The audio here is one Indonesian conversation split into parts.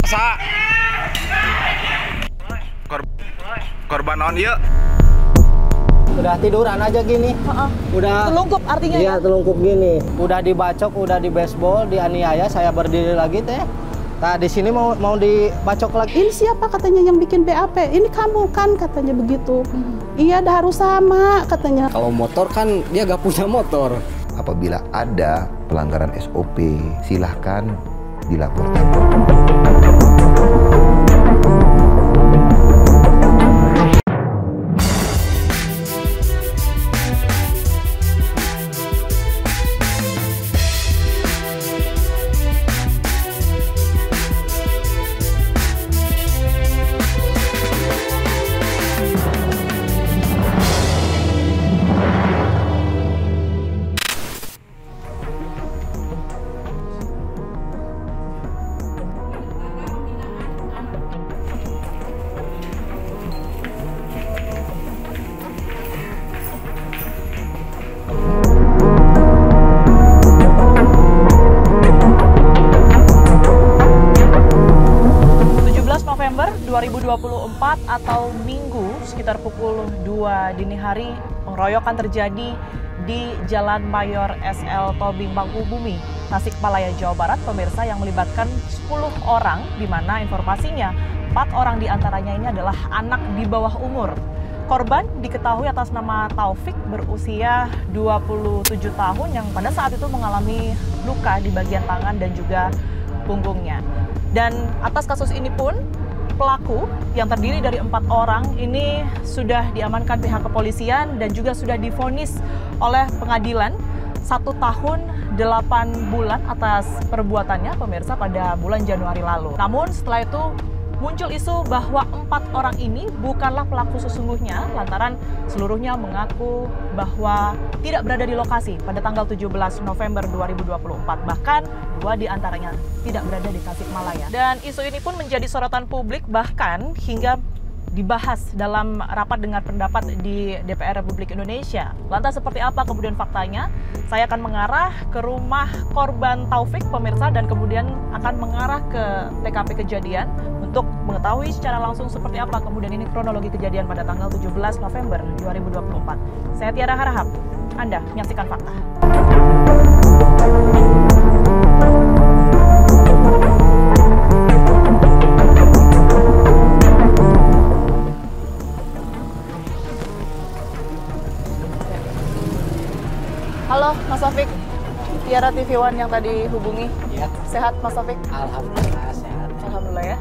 Sa korban on iya. Udah tiduran aja gini. Udah telungkup artinya iya, ya? telungkup gini. Udah dibacok, udah di baseball, dianiaya, saya berdiri lagi teh. Nah, di sini mau dibacok lagi. Ini siapa katanya yang bikin BAP? Ini kamu kan katanya begitu. Iya, dah harus sama katanya. Kalau motor kan dia gak punya motor. Apabila ada pelanggaran SOP, silahkan dilaporkan. November 2024 atau Minggu sekitar pukul 2 dini hari, pengeroyokan terjadi di Jalan Mayor SL Tobing Mangkubumi, Tasikmalaya, Jawa Barat, pemirsa, yang melibatkan 10 orang, di mana informasinya 4 orang diantaranya ini adalah anak di bawah umur. Korban diketahui atas nama Taufik, berusia 27 tahun, yang pada saat itu mengalami luka di bagian tangan dan juga punggungnya. Dan atas kasus ini pun, pelaku yang terdiri dari 4 orang ini sudah diamankan pihak kepolisian dan juga sudah divonis oleh pengadilan 1 tahun 8 bulan atas perbuatannya, pemirsa, pada bulan Januari lalu. Namun setelah itu muncul isu bahwa 4 orang ini bukanlah pelaku sesungguhnya, lantaran seluruhnya mengaku bahwa tidak berada di lokasi pada tanggal 17 November 2024. Bahkan 2 diantaranya tidak berada di Tasikmalaya. Dan isu ini pun menjadi sorotan publik, bahkan hingga dibahas dalam rapat dengar pendapat di DPR Republik Indonesia. Lantas seperti apa kemudian faktanya? Saya akan mengarah ke rumah korban Taufik, pemirsa, dan kemudian akan mengarah ke TKP kejadian untuk mengetahui secara langsung seperti apa kemudian ini kronologi kejadian pada tanggal 17 November 2024. Saya Tiara Harahap, Anda menyaksikan Fakta. Halo Mas Taufik, Tiara TV One yang tadi hubungi. Iya. Sehat Mas Taufik? Alhamdulillah sehat. Alhamdulillah ya.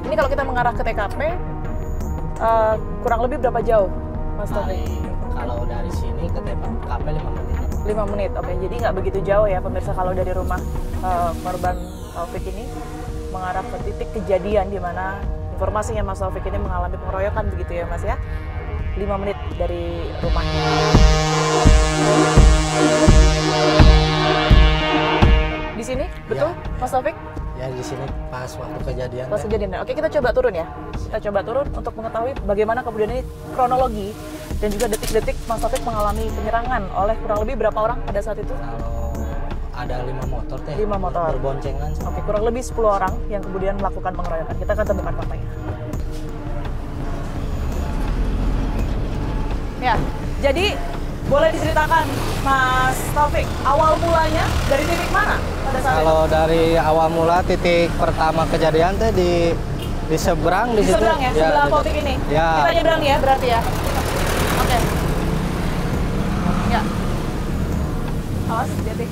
Ini kalau kita mengarah ke TKP, kurang lebih berapa jauh Mas Taufik? Kalau dari sini ke TKP 5 menit. 5 menit, oke. Jadi nggak begitu jauh ya pemirsa kalau dari rumah korban Taufik ini mengarah ke titik kejadian di mana informasinya Mas Taufik ini mengalami pengeroyokan, begitu ya Mas ya? 5 menit dari rumahnya. Di sini, betul ya, Mas Taufik? Ya di sini pas waktu kejadian. Pas kejadian. Oke, kita coba turun ya. Kita coba turun untuk mengetahui bagaimana kemudian ini kronologi dan juga detik-detik Mas Taufik mengalami penyerangan oleh kurang lebih berapa orang pada saat itu? Kalau ada 5 motor teh. 5 motor. Berboncengan. Oke, kurang lebih 10 orang yang kemudian melakukan pengeroyokan. Kita akan temukan faktanya. Ya, jadi boleh diceritakan Mas Taufik, awal mulanya dari titik mana pada saat Kalau dari awal mula titik pertama kejadian teh di seberang di situ. seberang ya, sebelah apotek ini. Ya. Kita nyebrang ya berarti ya. Oke. Ya. Awas, hati-hati.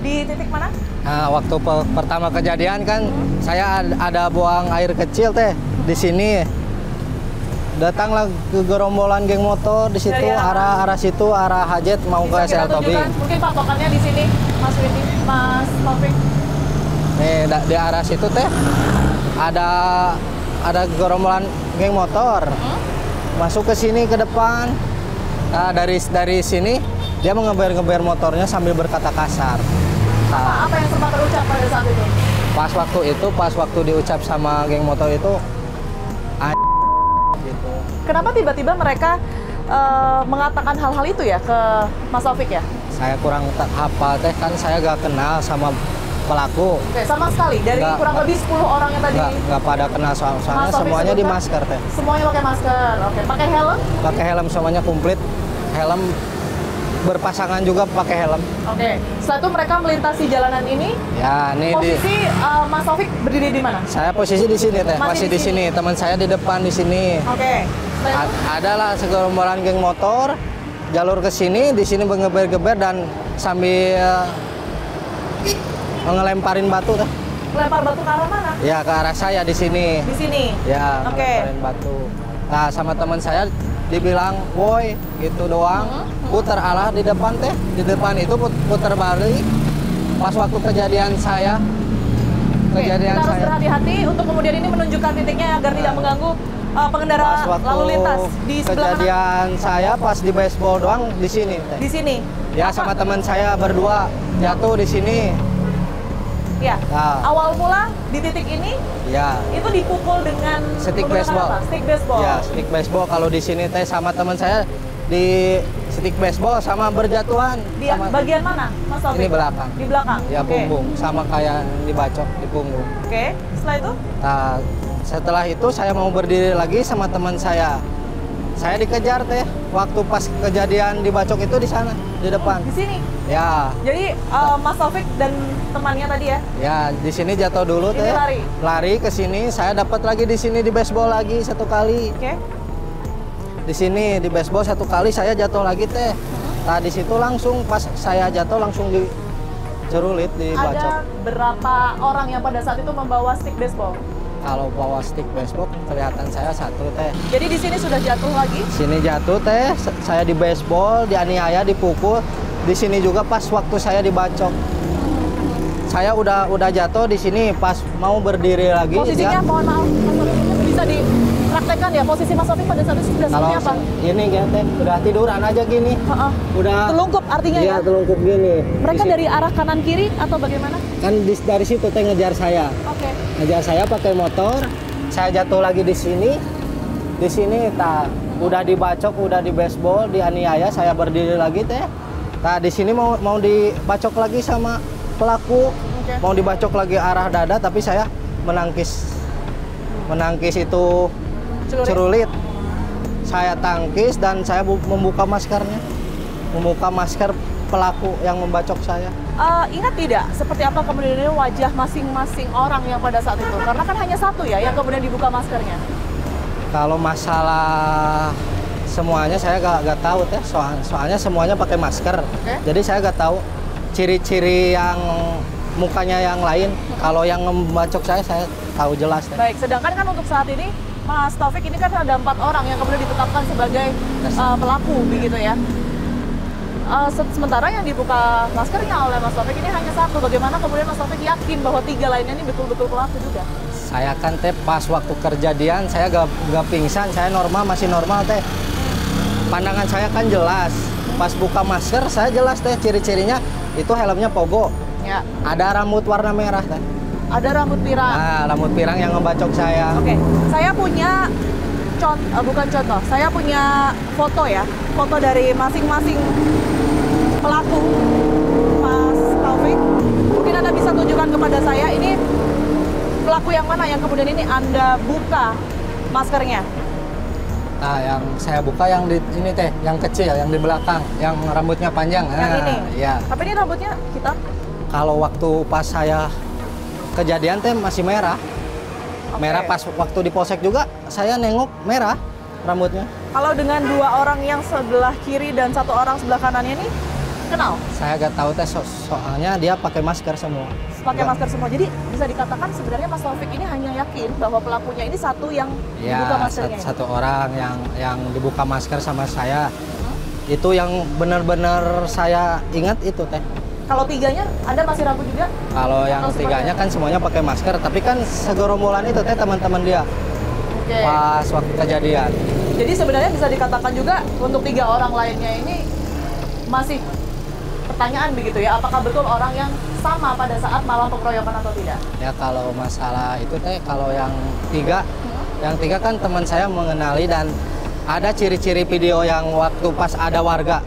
Di titik mana? Nah, waktu pertama kejadian kan saya ada buang air kecil teh di sini. Datanglah ke gerombolan geng motor di situ, arah situ, arah Hajet mau ke SL Tobing. Mungkin patokannya di sini, Mas Widi, Mas Taufik. Nih di arah situ teh ada gerombolan geng motor. Masuk ke sini ke depan. Nah, dari sini dia mengeber-ngeber motornya sambil berkata kasar. Nah, apa yang sempat terucap pada saat itu? Pas waktu diucap sama geng motor itu gitu. Kenapa tiba-tiba mereka mengatakan hal-hal itu ya ke Mas Taufik ya? Saya kurang hafal teh, kan saya gak kenal sama pelaku. Oke, sama sekali dari Nggak, kurang lebih 10 orang yang tadi. Nggak pada kena soalnya Mas Taufik semuanya di sebutkan? masker teh. Semuanya pakai masker. Oke, pakai helm? Pakai helm semuanya komplit. Helm berpasangan juga pakai helm. Oke. Setelah itu mereka melintasi jalanan ini. Ya, ini Posisi Mas Taufik berdiri di mana? saya posisi di sini teh, Masih masih di di sini. Teman saya di depan di sini. Oke. Setelah itu, Adalah segerombolan geng motor jalur ke sini, di sini mengeber-geber dan sambil ngelemparin batu teh. lempar batu ke arah mana? Ya ke arah saya di sini. Di sini. Ya, Oke. ngelemparin batu. Nah, sama teman saya dibilang, "Woi," gitu doang. Putar arah di depan teh. Di depan itu putar balik. Pas waktu kejadian saya Oke, kita harus berhati-hati untuk kemudian ini menunjukkan titiknya agar tidak mengganggu pengendara Pas waktu lalu lintas di sebelah kanan. kejadian saya pas di baseball doang di sini teh. Di sini. Ya sama teman saya berdua jatuh di sini. Ya. Nah. Awal mula di titik ini Ya. itu dipukul dengan Stick menggunakan baseball. apa? Stick baseball. Ya, stick baseball. Kalau di sini teh sama teman saya di stick baseball sama berjatuhan. Di Sama- bagian mana, Mas Taufik? Ini belakang. Di belakang. Ya Oke. punggung, sama kayak dibacok di punggung. Oke. Setelah itu? Nah, setelah itu saya mau berdiri lagi sama teman saya. Saya dikejar teh. Waktu pas kejadian dibacok itu di sana, di depan. Di sini. Ya, Jadi Mas Taufik dan temannya tadi ya. ya di sini jatuh dulu Ini teh. lari? Lari ke sini, saya dapat lagi di sini di baseball lagi satu kali. Oke. Di sini di baseball satu kali saya jatuh lagi teh. Nah di situ langsung pas saya jatuh langsung dicerulit dibacok. Ada berapa orang yang pada saat itu membawa stick baseball? Kalau bawa stick baseball kelihatan saya satu teh. Jadi di sini sudah jatuh lagi. Sini jatuh teh, saya di baseball, dianiaya, dipukul. Di sini juga pas waktu saya dibacok. Saya udah jatuh di sini pas mau berdiri lagi. Posisinya mohon maaf, Mas Taufik, bisa dipraktekkan ya posisi Mas Taufik pada saat itu sudah Kalau seperti apa? ini ya teh, udah tiduran aja gini. Heeh. Udah Telungkup artinya iya, ya? telungkup gini. Mereka Di situ. dari arah kanan kiri atau bagaimana? Kan dari situ teh ngejar saya. Oke. Ngejar saya pakai motor. Saya jatuh lagi di sini. Di sini tak udah dibacok, udah di baseball, dianiaya, saya berdiri lagi teh. Nah, di sini mau dibacok lagi sama pelaku. Oke. Mau dibacok lagi arah dada tapi saya menangkis itu cerulit. Saya tangkis dan saya membuka maskernya. Membuka masker pelaku yang membacok saya. Ingat tidak seperti apa kemudian wajah masing-masing orang yang pada saat itu? Karena kan hanya satu ya yang kemudian dibuka maskernya. Kalau masalah semuanya saya gak tahu teh, soalnya semuanya pakai masker. Oke. Jadi saya gak tahu ciri-ciri yang mukanya yang lain. Kalau yang membacok saya tahu jelas teh. Baik, sedangkan kan untuk saat ini Mas Taufik ini kan ada 4 orang yang kemudian ditetapkan sebagai pelaku begitu ya. Sementara yang dibuka maskernya oleh Mas Taufik ini hanya satu. Bagaimana kemudian Mas Taufik yakin bahwa 3 lainnya ini betul-betul pelaku juga? Saya kan teh pas waktu kejadian saya gak pingsan, saya masih normal teh. Pandangan saya kan jelas. Pas buka masker saya jelas teh ciri-cirinya itu helmnya pogo. Ya. Ada rambut warna merah teh. Ada rambut pirang. Nah, rambut pirang yang ngebacok saya. Oke, saya punya bukan contoh, saya punya foto ya, foto dari masing-masing pelaku, Mas Taufik. Mungkin Anda bisa tunjukkan kepada saya, ini pelaku yang mana yang kemudian ini Anda buka maskernya? Nah, yang saya buka yang di ini teh, yang kecil, yang di belakang, yang rambutnya panjang. Yang Nah, ini? ya. Tapi ini rambutnya hitam? Kalau waktu pas saya kejadian teh masih merah. Oke. Merah pas waktu di polsek juga saya nengok merah rambutnya. Kalau dengan 2 orang yang sebelah kiri dan 1 orang sebelah kanannya ini, kenal? Saya gak tahu teh soalnya dia pakai masker semua. Pakai Bukan- masker semua. Jadi bisa dikatakan sebenarnya Mas Taufik ini hanya yakin bahwa pelakunya ini satu yang dibuka Ya, maskernya. satu orang yang dibuka masker sama saya. Itu yang benar-benar saya ingat itu teh. Kalau 3-nya Anda masih ragu juga? Kalau yang Atau seperti 3-nya kan semuanya pakai masker, tapi kan segerombolan itu teh teman-teman dia Oke. pas waktu kejadian. Jadi sebenarnya bisa dikatakan juga untuk 3 orang lainnya ini masih pertanyaan begitu ya, apakah betul orang yang sama pada saat malam pengeroyokan atau tidak? Ya kalau masalah itu teh kalau yang 3 kan teman saya mengenali dan ada ciri-ciri video yang waktu pas ada warga.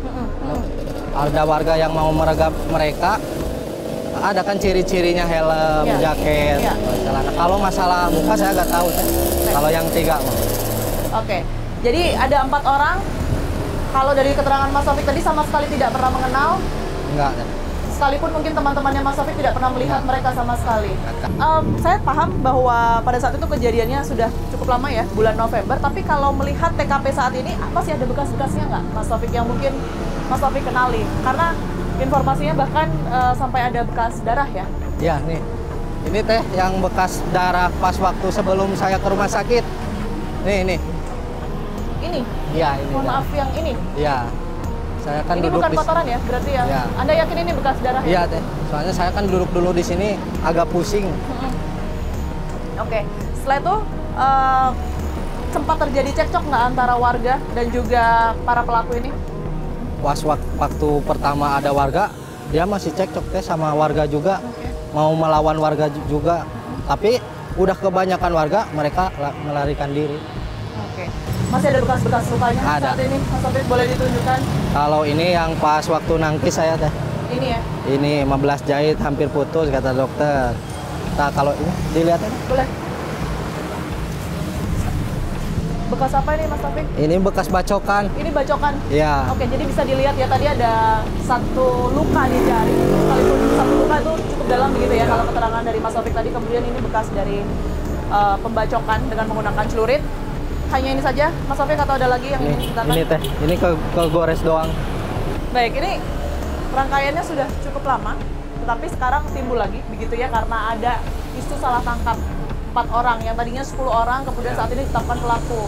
Ada warga yang mau meregap mereka, ada kan ciri-cirinya helm, Iya. jaket, Iya. celana. Kalau masalah muka saya nggak tahu teh. Kalau yang 3 mah. Oke, jadi ada 4 orang. Kalau dari keterangan Mas Taufik tadi sama sekali tidak pernah mengenal, Enggak teh. sekalipun mungkin teman-temannya Mas Taufik tidak pernah melihat Enggak. mereka sama sekali. Enggak. Saya paham bahwa pada saat itu kejadiannya sudah cukup lama ya, bulan November. Tapi kalau melihat TKP saat ini, masih ada bekas-bekasnya nggak, Mas Taufik, yang mungkin Mas Taufik kenali? Karena informasinya bahkan sampai ada bekas darah ya. Ya nih, ini teh yang bekas darah pas waktu sebelum saya ke rumah sakit. Nih. Ini, Iya ini. mohon maaf yang ini. Iya. Saya kan Ini duduk bukan di kotoran ya, berarti ya? Iya. Anda yakin ini bekas darah ya? Iya teh. Soalnya saya kan duduk dulu di sini agak pusing. Oke, setelah itu sempat terjadi cekcok nggak antara warga dan juga para pelaku ini? Waktu pertama ada warga, dia masih cekcok teh sama warga juga. Mau melawan warga juga. Tapi udah kebanyakan warga, mereka melarikan diri. Oke. Masih ada bekas-bekas lukanya Ada. saat ini? Mas Taufik boleh ditunjukkan? Kalau ini yang pas waktu nangkis saya teh. Ini ya? Ini 15 jahit hampir putus kata dokter. Nah kalau ini dilihat aja. Boleh. Bekas apa ini Mas Taufik? Ini bekas bacokan. Ini bacokan? Ya. Oke, jadi bisa dilihat ya tadi ada 1 luka di jari. Sekalipun 1 luka itu cukup dalam begitu ya, kalau keterangan dari Mas Taufik tadi. Kemudian ini bekas dari pembacokan dengan menggunakan celurit. Hanya ini saja, Mas Taufik, atau ada lagi yang ingin diceritakan? Ini teh, ini kegores doang. Baik, ini rangkaiannya sudah cukup lama, tetapi sekarang timbul lagi begitu ya, karena ada isu salah tangkap 4 orang, yang tadinya 10 orang, kemudian saat ini ditetapkan pelaku.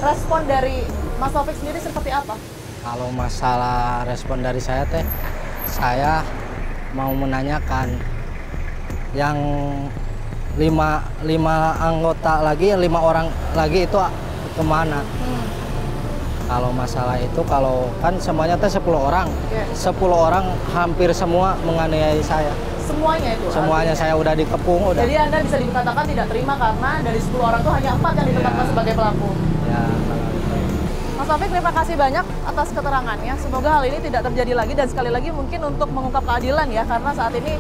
Respon dari Mas Taufik sendiri seperti apa? Kalau masalah respon dari saya teh, saya mau menanyakan yang 5 anggota lagi, 5 orang lagi itu kemana? Kalau masalah itu, kalau kan semuanya teh 10 orang, Oke. 10 orang hampir semua menganiaya saya. Semuanya itu? Semuanya artinya? saya udah dikepung, udah. Jadi Anda bisa dikatakan tidak terima karena dari 10 orang itu hanya 4 yang ditetapkan Ya. sebagai pelaku. Ya, kalau itu. Mas Taufik, terima kasih banyak atas keterangannya. Semoga hal ini tidak terjadi lagi, dan sekali lagi mungkin untuk mengungkap keadilan ya, karena saat ini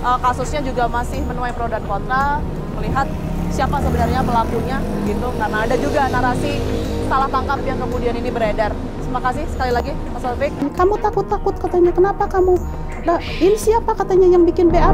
kasusnya juga masih menuai pro dan kontra, melihat siapa sebenarnya pelakunya gitu, karena ada juga narasi salah tangkap yang kemudian ini beredar. Terima kasih sekali lagi Mas Taufik. Kamu takut-takut katanya, kenapa kamu? Nah, ini siapa katanya yang bikin BAP?